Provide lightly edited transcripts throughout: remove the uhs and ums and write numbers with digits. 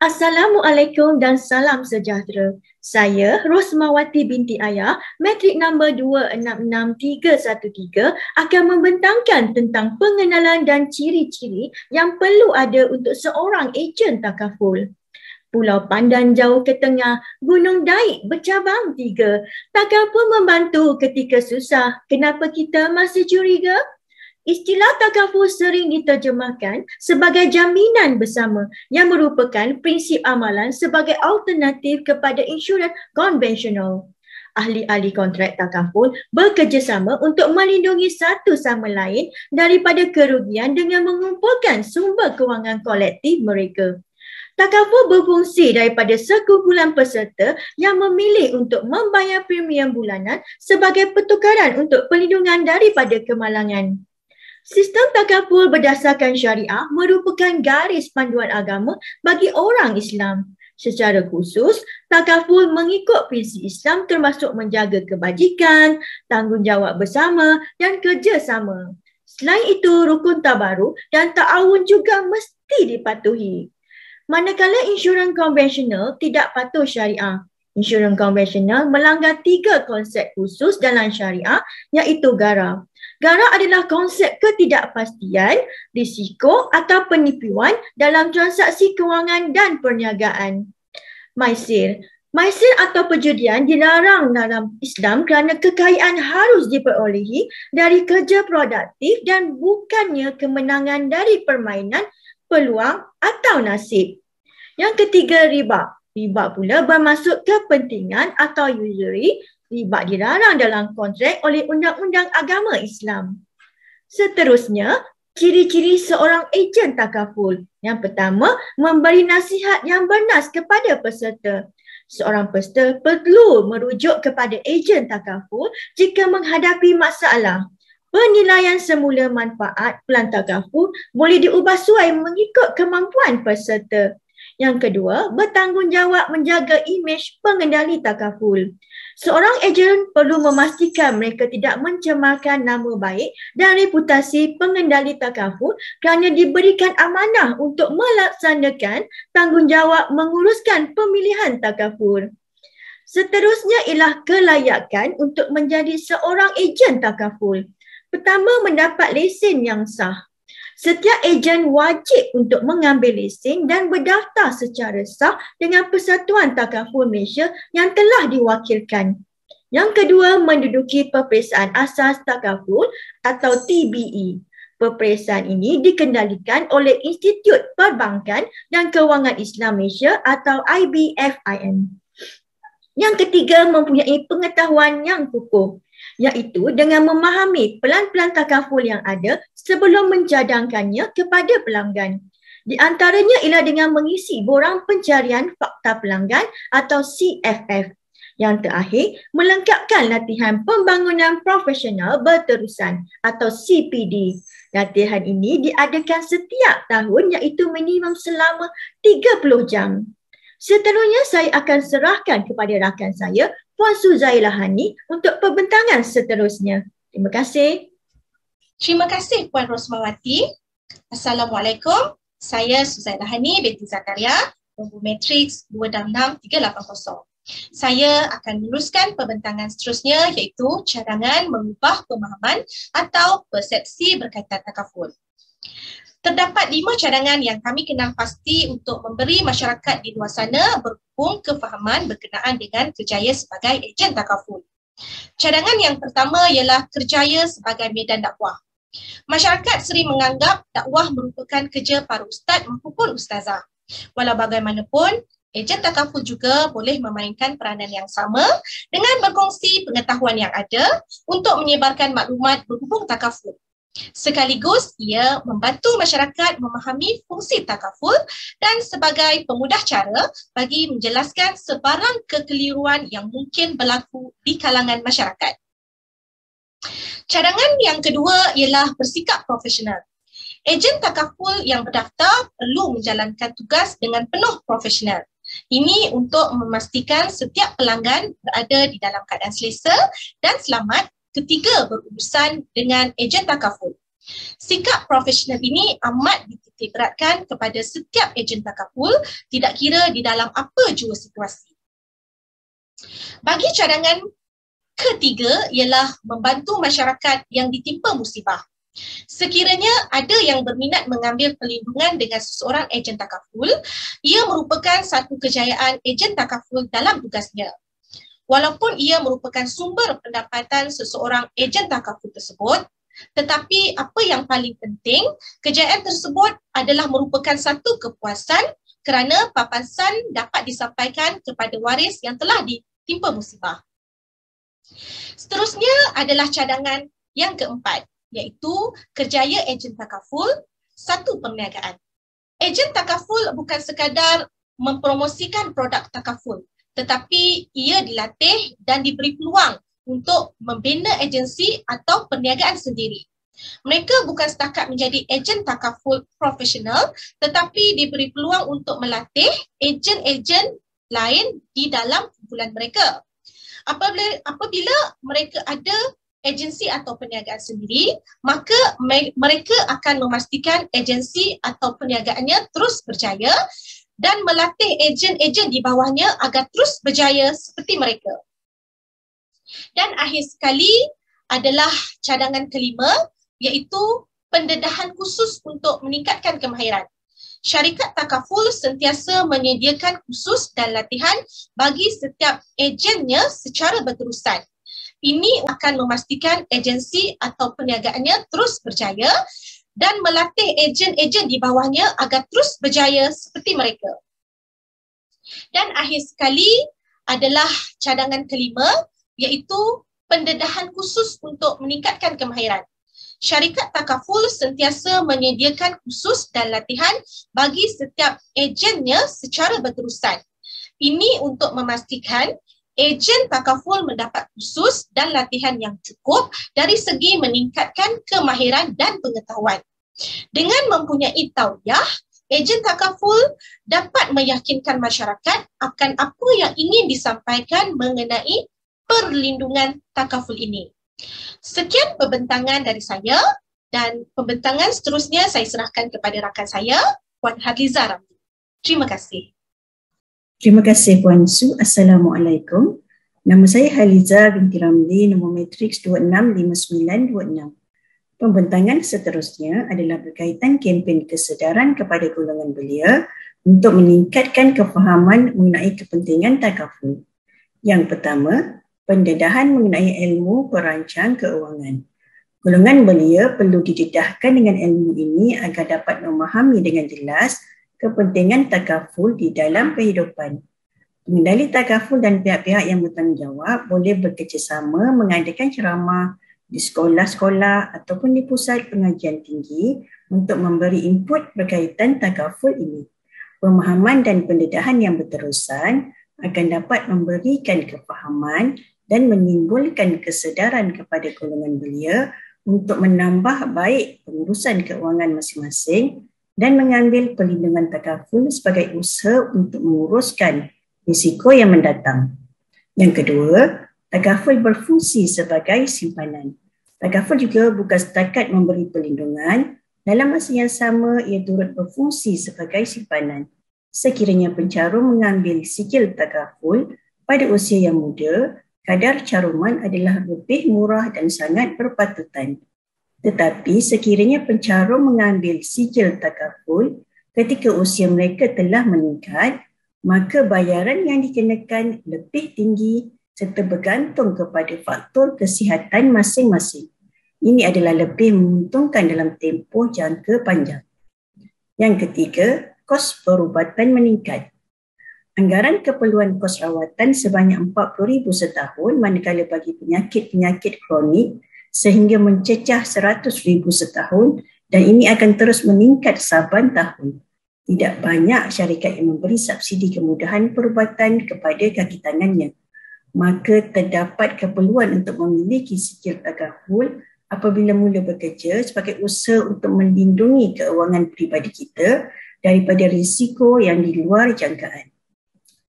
Assalamualaikum dan salam sejahtera. Saya Rosmawati binti Ayah, matrik nombor 266313 akan membentangkan tentang pengenalan dan ciri-ciri yang perlu ada untuk seorang ejen takaful. Pulau Pandan jauh ke tengah, Gunung Daik bercabang 3. Takkan pun membantu ketika susah. Kenapa kita masih curiga? Istilah takaful sering diterjemahkan sebagai jaminan bersama yang merupakan prinsip amalan sebagai alternatif kepada insurans konvensional. Ahli-ahli kontrak takaful bekerjasama untuk melindungi satu sama lain daripada kerugian dengan mengumpulkan sumber kewangan kolektif mereka. Takaful berfungsi daripada sekumpulan peserta yang memilih untuk membayar premium bulanan sebagai pertukaran untuk perlindungan daripada kemalangan. Sistem takaful berdasarkan syariah merupakan garis panduan agama bagi orang Islam. Secara khusus, takaful mengikut prinsip Islam termasuk menjaga kebajikan, tanggungjawab bersama dan kerjasama. Selain itu, rukun tabaruk dan ta'awun juga mesti dipatuhi. Manakala insurans konvensional tidak patuh syariah. Insurans konvensional melanggar 3 konsep khusus dalam syariah iaitu GARA. GARA adalah konsep ketidakpastian, risiko atau penipuan dalam transaksi kewangan dan perniagaan. Maisir atau perjudian dilarang dalam Islam kerana kekayaan harus diperolehi dari kerja produktif dan bukannya kemenangan dari permainan, peluang atau nasib. Yang ketiga, riba. Riba pula bermaksud kepentingan atau usury. Riba dilarang dalam kontrak oleh undang-undang agama Islam. Seterusnya, ciri-ciri seorang ejen takaful. Yang pertama, memberi nasihat yang bernas kepada peserta. Seorang peserta perlu merujuk kepada ejen takaful jika menghadapi masalah. Penilaian semula manfaat pelan takaful boleh diubah suai mengikut kemampuan peserta. Yang kedua, bertanggungjawab menjaga imej pengendali takaful. Seorang ejen perlu memastikan mereka tidak mencemarkan nama baik dan reputasi pengendali takaful kerana diberikan amanah untuk melaksanakan tanggungjawab menguruskan pemilihan takaful. Seterusnya ialah kelayakan untuk menjadi seorang ejen takaful. Pertama, mendapat lesen yang sah. Setiap ejen wajib untuk mengambil lesen dan berdaftar secara sah dengan Persatuan Takaful Malaysia yang telah diwakilkan. Yang kedua, menduduki peperiksaan asas takaful atau TBE. Peperiksaan ini dikendalikan oleh Institut Perbankan dan Kewangan Islam Malaysia atau IBFIM. Yang ketiga, mempunyai pengetahuan yang kukuh, iaitu dengan memahami pelan-pelan takaful yang ada sebelum mencadangkannya kepada pelanggan. Di antaranya ialah dengan mengisi borang pencarian fakta pelanggan atau CFF. Yang terakhir, melengkapkan latihan pembangunan profesional berterusan atau CPD. Latihan ini diadakan setiap tahun iaitu minimum selama 30 jam. Seterusnya saya akan serahkan kepada rakan saya, Puan Suzailah Hani untuk pembentangan seterusnya. Terima kasih. Terima kasih Puan Rosmawati. Assalamualaikum. Saya Suzailah Hani binti Zakaria, nombor matriks 266380. Saya akan meneruskan pembentangan seterusnya iaitu cadangan mengubah pemahaman atau persepsi berkaitan takaful. Terdapat 5 cadangan yang kami kenal pasti untuk memberi masyarakat di luar sana berhubung kefahaman berkenaan dengan kerjaya sebagai ejen takaful. Cadangan yang pertama ialah kerjaya sebagai medan dakwah. Masyarakat sering menganggap dakwah merupakan kerja para ustaz maupun ustazah. Walau bagaimanapun, ejen takaful juga boleh memainkan peranan yang sama dengan berkongsi pengetahuan yang ada untuk menyebarkan maklumat berhubung takaful. Sekaligus ia membantu masyarakat memahami fungsi takaful dan sebagai pemudah cara bagi menjelaskan sebarang kekeliruan yang mungkin berlaku di kalangan masyarakat. Cadangan yang kedua ialah bersikap profesional. Ejen takaful yang berdaftar perlu menjalankan tugas dengan penuh profesional. Ini untuk memastikan setiap pelanggan berada di dalam keadaan selesa dan selamat ketika berurusan dengan ejen takaful. Sikap profesional ini amat dititik beratkan kepada setiap ejen takaful, tidak kira di dalam apa jua situasi. Bagi cadangan ketiga ialah membantu masyarakat yang ditimpa musibah. Sekiranya ada yang berminat mengambil perlindungan dengan seseorang ejen takaful, ia merupakan satu kejayaan ejen takaful dalam tugasnya. Walaupun ia merupakan sumber pendapatan seseorang ejen takaful tersebut, tetapi apa yang paling penting, kejayaan tersebut adalah merupakan satu kepuasan kerana papasan dapat disampaikan kepada waris yang telah ditimpa musibah. Seterusnya adalah cadangan yang keempat, iaitu kerjaya ejen takaful, satu perniagaan. Ejen takaful bukan sekadar mempromosikan produk takaful, tetapi ia dilatih dan diberi peluang untuk membina agensi atau perniagaan sendiri. Mereka bukan setakat menjadi ejen takaful profesional, tetapi diberi peluang untuk melatih ejen-ejen lain di dalam kumpulan mereka. Apabila mereka ada agensi atau perniagaan sendiri, maka mereka akan memastikan agensi atau perniagaannya terus berjaya dan melatih ejen-ejen di bawahnya agar terus berjaya seperti mereka. Dan akhir sekali adalah cadangan kelima, iaitu pendedahan khusus untuk meningkatkan kemahiran. Syarikat takaful sentiasa menyediakan kursus dan latihan bagi setiap ejennya secara berterusan. Ini akan memastikan agensi atau perniagaannya terus berjaya dan melatih ejen-ejen di bawahnya agar terus berjaya seperti mereka. Dan akhir sekali adalah cadangan kelima, iaitu pendedahan khusus untuk meningkatkan kemahiran. Syarikat takaful sentiasa menyediakan kursus dan latihan bagi setiap ejennya secara berterusan. Ini untuk memastikan ejen takaful mendapat kursus dan latihan yang cukup dari segi meningkatkan kemahiran dan pengetahuan. Dengan mempunyai tauiyah, ejen takaful dapat meyakinkan masyarakat akan apa yang ingin disampaikan mengenai perlindungan takaful ini. Sekian pembentangan dari saya dan pembentangan seterusnya saya serahkan kepada rakan saya, Puan Hadliza Ramli. Terima kasih. Terima kasih Puan Su. Assalamualaikum. Nama saya Hadliza binti Ramli, nombor matriks 265926. Pembentangan seterusnya adalah berkaitan kempen kesedaran kepada golongan belia untuk meningkatkan kefahaman mengenai kepentingan takaful. Yang pertama, pendedahan mengenai ilmu perancang keuangan. Golongan belia perlu didedahkan dengan ilmu ini agar dapat memahami dengan jelas kepentingan takaful di dalam kehidupan. Pengendali takaful dan pihak-pihak yang bertanggungjawab boleh bekerjasama mengadakan ceramah di sekolah-sekolah ataupun di pusat pengajian tinggi untuk memberi input berkaitan takaful ini. Pemahaman dan pendedahan yang berterusan akan dapat memberikan kefahaman dan menimbulkan kesedaran kepada golongan belia untuk menambah baik pengurusan keuangan masing-masing dan mengambil perlindungan takaful sebagai usaha untuk menguruskan risiko yang mendatang. Yang kedua, takaful berfungsi sebagai simpanan. Takaful juga bukan setakat memberi perlindungan, dalam masa yang sama ia turut berfungsi sebagai simpanan. Sekiranya pencarum mengambil sijil takaful pada usia yang muda, kadar caruman adalah lebih murah dan sangat berpatutan. Tetapi sekiranya pencarum mengambil sijil takaful ketika usia mereka telah meningkat, maka bayaran yang dikenakan lebih tinggi serta bergantung kepada faktor kesihatan masing-masing. Ini adalah lebih menguntungkan dalam tempoh jangka panjang. Yang ketiga, kos perubatan meningkat. Anggaran keperluan kos rawatan sebanyak RM40,000 setahun manakala bagi penyakit-penyakit kronik sehingga mencecah RM100,000 setahun dan ini akan terus meningkat saban tahun. Tidak banyak syarikat yang memberi subsidi kemudahan perubatan kepada kaki tangannya. Maka terdapat keperluan untuk memiliki sijil takaful apabila mula bekerja sebagai usaha untuk melindungi keuangan peribadi kita daripada risiko yang di luar jangkaan.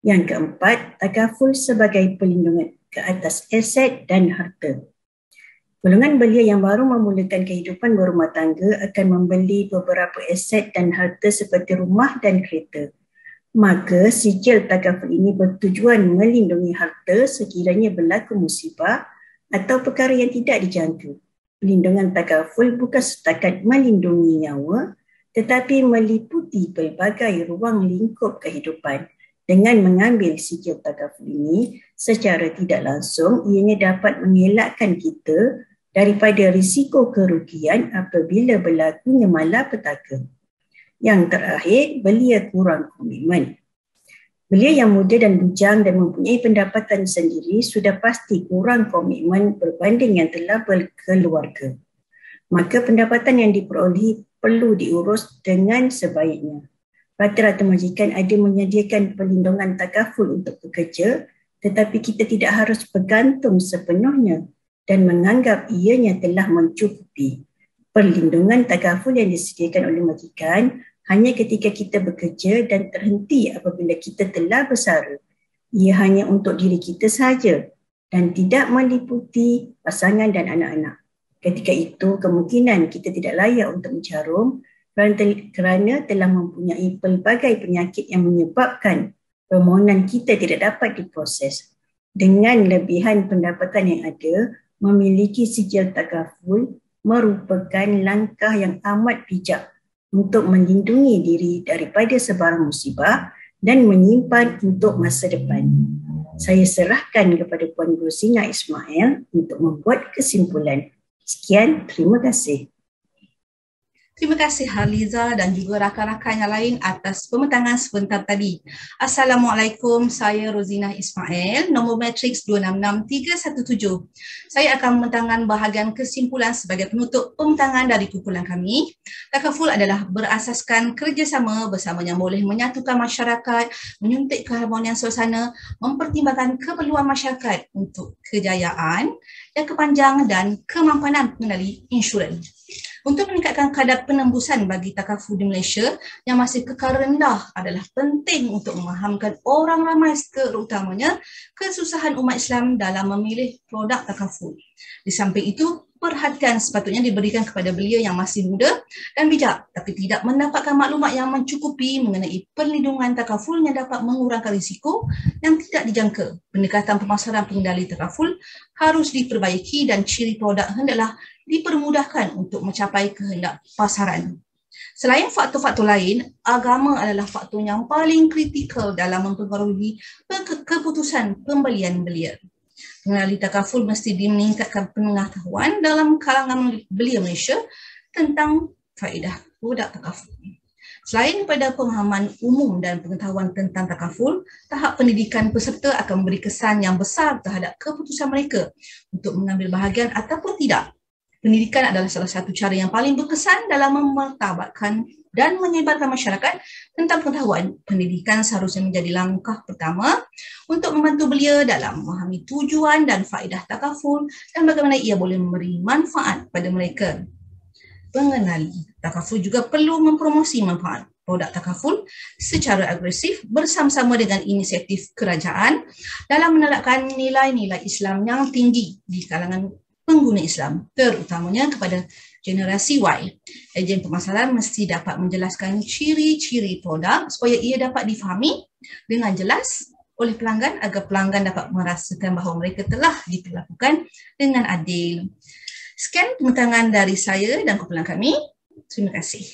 Yang keempat, takaful sebagai perlindungan ke atas aset dan harta. Golongan belia yang baru memulakan kehidupan berumah tangga akan membeli beberapa aset dan harta seperti rumah dan kereta. Maka sijil takaful ini bertujuan melindungi harta sekiranya berlaku musibah atau perkara yang tidak dijangka. Pelindungan takaful bukan setakat melindungi nyawa, tetapi meliputi pelbagai ruang lingkup kehidupan. Dengan mengambil sijil takaful ini, secara tidak langsung ianya dapat mengelakkan kita daripada risiko kerugian apabila berlakunya malapetaka. Yang terakhir, belia kurang komitmen. Belia yang muda dan bujang dan mempunyai pendapatan sendiri sudah pasti kurang komitmen berbanding yang telah berkeluarga. Maka pendapatan yang diperolehi perlu diurus dengan sebaiknya. Rata-rata majikan ada menyediakan perlindungan takaful untuk pekerja, tetapi kita tidak harus bergantung sepenuhnya dan menganggap ianya telah mencukupi. Perlindungan takaful yang disediakan oleh majikan hanya ketika kita bekerja dan terhenti apabila kita telah bersara. Ia hanya untuk diri kita sahaja dan tidak meliputi pasangan dan anak-anak. Ketika itu, kemungkinan kita tidak layak untuk mencarum kerana telah mempunyai pelbagai penyakit yang menyebabkan permohonan kita tidak dapat diproses. Dengan lebihan pendapatan yang ada, memiliki sijil takaful merupakan langkah yang amat bijak untuk melindungi diri daripada sebarang musibah dan menyimpan untuk masa depan. Saya serahkan kepada Puan Rosina Ismail untuk membuat kesimpulan. Sekian, terima kasih. Terima kasih Haliza dan juga rakan-rakan yang lain atas pembentangan sebentar tadi. Assalamualaikum, saya Rosina Ismail, nombor matriks 266317. Saya akan membentangkan bahagian kesimpulan sebagai penutup pembentangan dari kumpulan kami. Takaful adalah berasaskan kerjasama bersama yang boleh menyatukan masyarakat, menyuntik keharmonian suasana, mempertimbangkan keperluan masyarakat untuk kejayaan, jangka panjang dan kemampanan pengendali insurans. Untuk meningkatkan kadar penembusan bagi takaful di Malaysia yang masih kekal rendah adalah penting untuk memahamkan orang ramai terutamanya kesusahan umat Islam dalam memilih produk takaful. Di samping itu, perhatian sepatutnya diberikan kepada belia yang masih muda dan bijak tapi tidak mendapatkan maklumat yang mencukupi mengenai perlindungan takaful yang dapat mengurangkan risiko yang tidak dijangka. Pendekatan pemasaran pengendali takaful harus diperbaiki dan ciri produk hendaklah dipermudahkan untuk mencapai kehendak pasaran. Selain faktor-faktor lain, agama adalah faktor yang paling kritikal dalam mempengaruhi keputusan pembelian belia. Pengendali takaful mesti meningkatkan pengetahuan dalam kalangan belia Malaysia tentang faedah produk takaful. Selain pada pemahaman umum dan pengetahuan tentang takaful, tahap pendidikan peserta akan memberi kesan yang besar terhadap keputusan mereka untuk mengambil bahagian ataupun tidak. Pendidikan adalah salah satu cara yang paling berkesan dalam memartabatkan dan menyebarkan masyarakat tentang pengetahuan. Pendidikan seharusnya menjadi langkah pertama untuk membantu belia dalam memahami tujuan dan faedah takaful dan bagaimana ia boleh memberi manfaat pada mereka. Pengendali takaful juga perlu mempromosi manfaat produk takaful secara agresif bersama-sama dengan inisiatif kerajaan dalam menerapkan nilai-nilai Islam yang tinggi di kalangan pengguna Islam, terutamanya kepada generasi Y. Ejen pemasaran mesti dapat menjelaskan ciri-ciri produk supaya ia dapat difahami dengan jelas oleh pelanggan agar pelanggan dapat merasakan bahawa mereka telah diperlakukan dengan adil. Sekian pembentangan dari saya dan kumpulan kami. Terima kasih.